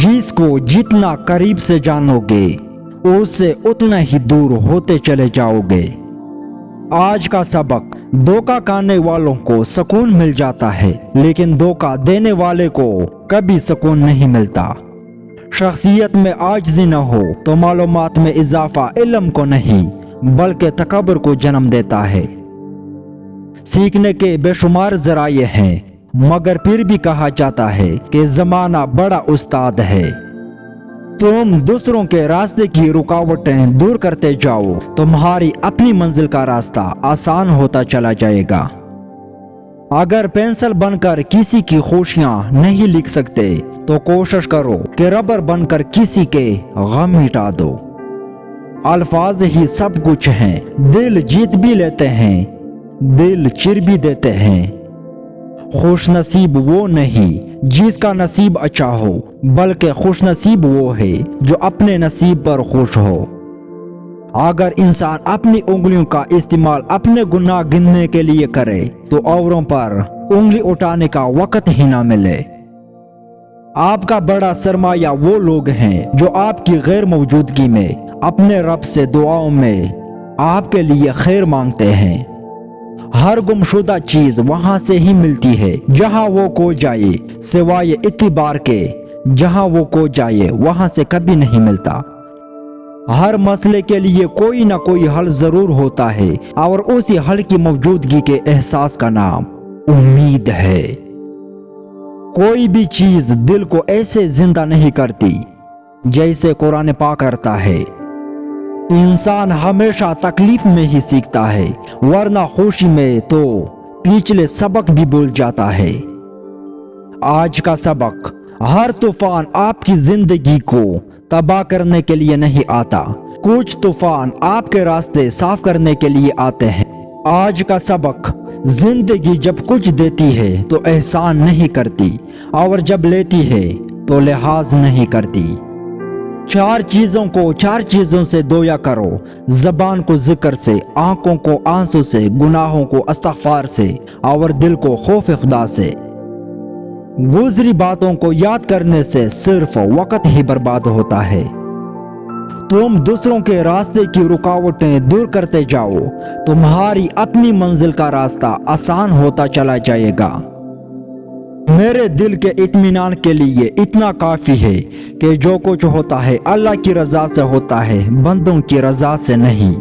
جس کو جتنا قریب سے جانوگے उससे उतना ही दूर होते चले जाओगे। आज का सबक, धोखा खाने वालों को सुकून मिल जाता है लेकिन धोखा देने वाले को कभी सुकून नहीं मिलता। शख्सियत में आजिज़ी न हो तो मालूमात में इजाफा इल्म को नहीं बल्कि तकब्बुर को जन्म देता है। सीखने के बेशुमार ज़राए हैं मगर फिर भी कहा जाता है कि ज़माना बड़ा उस्ताद है। तुम दूसरों के रास्ते की रुकावटें दूर करते जाओ, तुम्हारी अपनी मंजिल का रास्ता आसान होता चला जाएगा। अगर पेंसिल बनकर किसी की खुशियां नहीं लिख सकते तो कोशिश करो कि रबर बनकर किसी के गम मिटा दो। अल्फाज ही सब कुछ हैं, दिल जीत भी लेते हैं, दिल चिर भी देते हैं। खुश नसीब वो नहीं जिसका नसीब अच्छा हो बल्कि खुश नसीब वो है जो अपने नसीब पर खुश हो। अगर इंसान अपनी उंगलियों का इस्तेमाल अपने गुनाह गिनने के लिए करे तो औरों पर उंगली उठाने का वक्त ही ना मिले। आपका बड़ा सरमाया वो लोग हैं जो आपकी गैर मौजूदगी में अपने रब से दुआओं में आपके लिए खैर मांगते हैं। हर गुमशुदा चीज वहां से ही मिलती है जहां वो खो जाए, सिवाय इत्तिबार के जहां वो खो जाए वहां से कभी नहीं मिलता। हर मसले के लिए कोई ना कोई हल जरूर होता है और उसी हल की मौजूदगी के एहसास का नाम उम्मीद है। कोई भी चीज दिल को ऐसे जिंदा नहीं करती जैसे कुरान पाक करता है। इंसान हमेशा तकलीफ में ही सीखता है वरना खुशी में तो पिछले सबक भी भूल जाता है। आज का सबक, हर तूफान आपकी जिंदगी को तबाह करने के लिए नहीं आता, कुछ तूफान आपके रास्ते साफ करने के लिए आते हैं। आज का सबक, जिंदगी जब कुछ देती है तो एहसान नहीं करती और जब लेती है तो लिहाज नहीं करती। चार चीजों से धोया करो, जबान को जिक्र से, आंखों को आंसू से, गुनाहों को इस्तग़फ़ार से और दिल को खौफ खुदा से। गुजरी बातों को याद करने से सिर्फ वक्त ही बर्बाद होता है। तुम दूसरों के रास्ते की रुकावटें दूर करते जाओ, तुम्हारी अपनी मंजिल का रास्ता आसान होता चला जाएगा। मेरे दिल के इत्मीनान के लिए इतना काफी है कि जो कुछ होता है अल्लाह की रजा से होता है, बंदों की रजा से नहीं।